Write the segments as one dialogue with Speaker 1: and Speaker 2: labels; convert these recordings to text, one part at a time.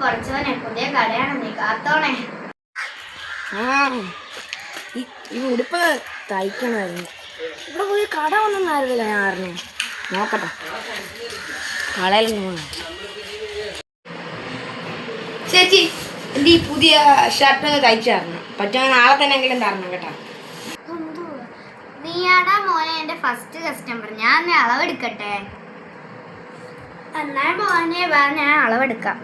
Speaker 1: കുറച്ചോനെ പുതിയ കടയാണ് നീ കാത്തോണേ.
Speaker 2: ഈ ഉടുപ്പ് തയ്ക്കണമായിരുന്നു. ഇവിടെ പോയി കട ഒന്നൊന്നായിരുന്നില്ല. ഞാൻ അറിഞ്ഞു നോക്കട്ടെ. കടയിലൊന്നും ചേച്ചി എൻ്റെ ഈ പുതിയ ഷർട്ട് ഒന്ന് തയ്ച്ചായിരുന്നു. പറ്റുമോ നാളെ തന്നെ എങ്കിലും തരണം കേട്ടോ.
Speaker 1: നീയാടാ മോനെ എൻ്റെ ഫസ്റ്റ് കസ്റ്റമർ. ഞാൻ അളവെടുക്കട്ടെ? എന്നാൽ മോനെ വാ, ഞാൻ അളവെടുക്കാം.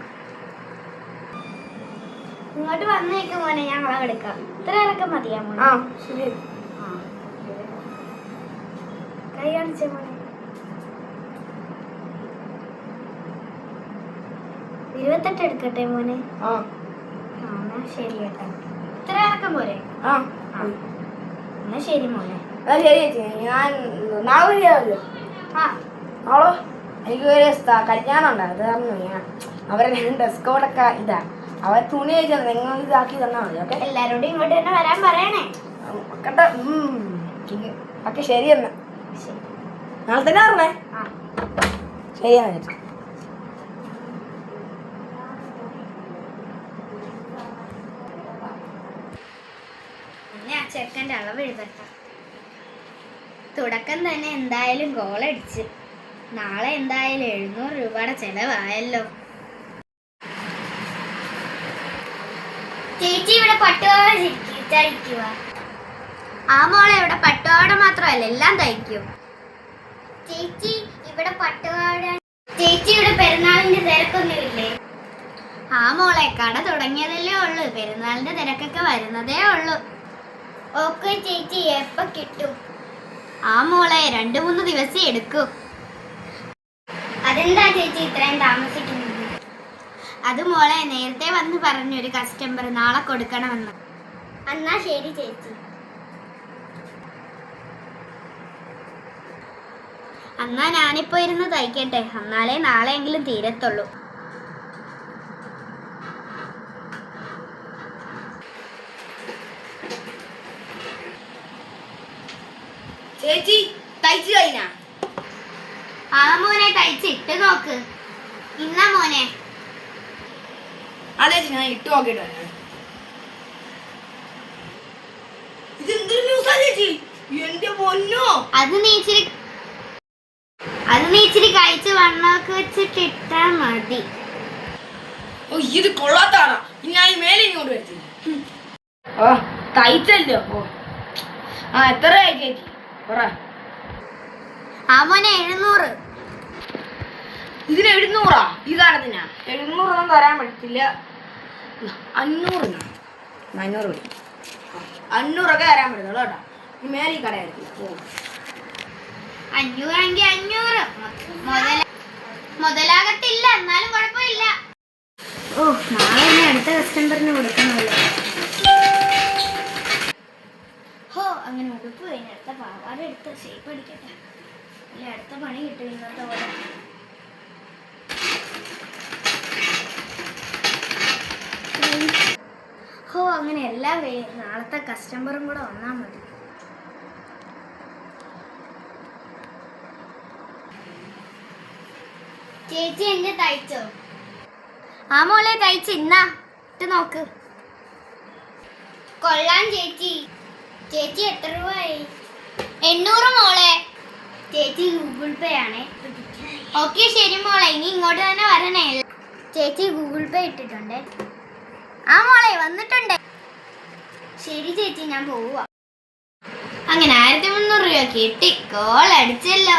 Speaker 1: ഇങ്ങോട്ട് വന്നേക്കും മോനെ, ഞാൻ അളവെടുക്കാം. ഇത്ര ഇറക്കം മതിയാ മോനെ?
Speaker 2: ശരി.
Speaker 1: കൈ കാണിച്ചേ മോനെ. 28 എടുക്കട്ടെ മോനെ? എന്നാ ശരി കേട്ടോ. ഇത്ര ഇറക്കം പോരെ? എന്നാ ശരി മോനെ.
Speaker 2: ശരി ചേച്ചി, ഞാൻ നാളെ ചെയ്യാമല്ലോ. നാളെ എനിക്ക് ഒരു കല്യാണം ഉണ്ടായിരുന്നു. അത് പറഞ്ഞു ഞാൻ അവരുടെ ഡ്രസ് കോഡൊക്കെ ഇതാ. അവർ തുണി അയച്ചത് നിങ്ങൾ ഇതാക്കി തന്നാൽ മതി. ഓക്കെ,
Speaker 1: എല്ലാരോടും ഇങ്ങോട്ട് തന്നെ വരാൻ പറയണേ
Speaker 2: കേട്ടോ. ഓക്കെ ശരി എന്നാ. നാളെ തന്നെ പറഞ്ഞേ. ശരിയാ ചേച്ചി.
Speaker 1: ചെക്കൻ്റെ അളവ് എഴുതട്ടെ. തുടക്കം തന്നെ എന്തായാലും ഗോളടിച്ച്. നാളെ എന്തായാലും 700 രൂപയുടെ ചെലവായല്ലോ. ചേച്ചി ഇവിടെ പട്ടുപാവാട തയ്ക്കുക? ആ മോളെ, ഇവിടെ പട്ടുപാവാട മാത്രമല്ല എല്ലാം തയ്ക്കും. ചേച്ചി ഇവിടെ പട്ടുപാവാട. ചേച്ചി ഇവിടെ പെരുന്നാളിന്റെ തിരക്കൊന്നുമില്ലേ? ആ മോളെ, കട തുടങ്ങിയതല്ലേ ഉള്ളു. പെരുന്നാളിന്റെ തിരക്കൊക്കെ വരുന്നതേ ഉള്ളു. ഓക്കെ ചേച്ചി, എപ്പോ കിട്ടും? ആ മോളെ, 2-3 ദിവസം എടുക്കും. അതെന്താ ചേച്ചി ഇത്രയും താമസിക്കുന്നത്? അത് മോളെ, നേരത്തെ വന്ന് പറഞ്ഞു ഒരു കസ്റ്റമർ നാളെ കൊടുക്കണമെന്ന്. എന്നാ ശരി ചേച്ചി. എന്നാ ഞാനിപ്പോ ഇരുന്ന് തയ്ക്കട്ടെ, എന്നാലേ നാളെയെങ്കിലും തീരത്തുള്ളൂ.
Speaker 2: ചേച്ചി തയ്ച്ചു കഴിഞ്ഞാ?
Speaker 1: ആ മോനെ, തയ്ച്ചിട്ട് നോക്ക്. ഇന്നാ മോനെ.
Speaker 2: അതെ, ഞാൻ ഇട്ട് നോക്കിട്ട് വരാം. ഇതെന്തൊരു ന്യൂസാ ചേച്ചി? എന്റെ പൊന്നോ.
Speaker 1: അത് നീ ഇച്ചിരി കഴിച്ച് വണ്ണമൊക്കെ വെച്ചിട്ട് ഇട്ടാ മതി.
Speaker 2: ഓ, ഇത് കൊള്ളാത്താണോ? ഞാൻ മേലെ ഇങ്ങോട്ട് വെച്ചില്ല. തയ്ച്ചല്ലോ. എത്രയായി ചേച്ചി?
Speaker 1: ആ മോനെ, 700.
Speaker 2: ഇതിന് 700? ഇതാണതിനാ 700 ഒന്നും തരാൻ പറ്റില്ല. 500 500ഒക്കെ തരാൻ പറ്റുള്ളൂ കേട്ടോ. ഈ മേലെ ഈ കടയായിരിക്കില്ല.
Speaker 1: 500 എങ്കിൽ 500 മുതലാകത്തില്ല, എന്നാലും കുഴപ്പമില്ല. ഓ, നാളെ ഇനി അടുത്ത കസ്റ്റമറിന് കൊടുക്കണമല്ലോ. ഹോ, അങ്ങനെ ഉടുപ്പ് കഴിഞ്ഞ് അടുത്ത പാവാട എടുത്ത് ഷേപ്പ് അടിക്കട്ടെ. അല്ലെ അടുത്ത പണി കിട്ടും ഇന്നത്തെ പോലെ. ഹോ, അങ്ങനെ എല്ലാം കഴിഞ്ഞ് നാളത്തെ കസ്റ്റമറും കൂടെ വന്നാൽ മതി. ചേച്ചി എന്നെ തയ്ച്ചോ? ആ മോളെ, തയ്ച്ച്. ഇന്നാ ഇട്ട് നോക്ക്. കൊള്ളാം ചേച്ചി. ചേച്ചി എത്ര രൂപയായി? 800 മോളെ. ചേച്ചി ഗൂഗിൾ പേ ആണേ. ഓക്കെ ശരി മോളെ, ഇനി ഇങ്ങോട്ട് തന്നെ വരണേ. ചേച്ചി ഗൂഗിൾ പേ ഇട്ടിട്ടുണ്ടേ. ആ മോളെ, വന്നിട്ടുണ്ട്. ശരി ചേച്ചി, ഞാൻ പോവുക. അങ്ങനെ 1300 രൂപ കിട്ടി. കോൾ അടിച്ചല്ലോ.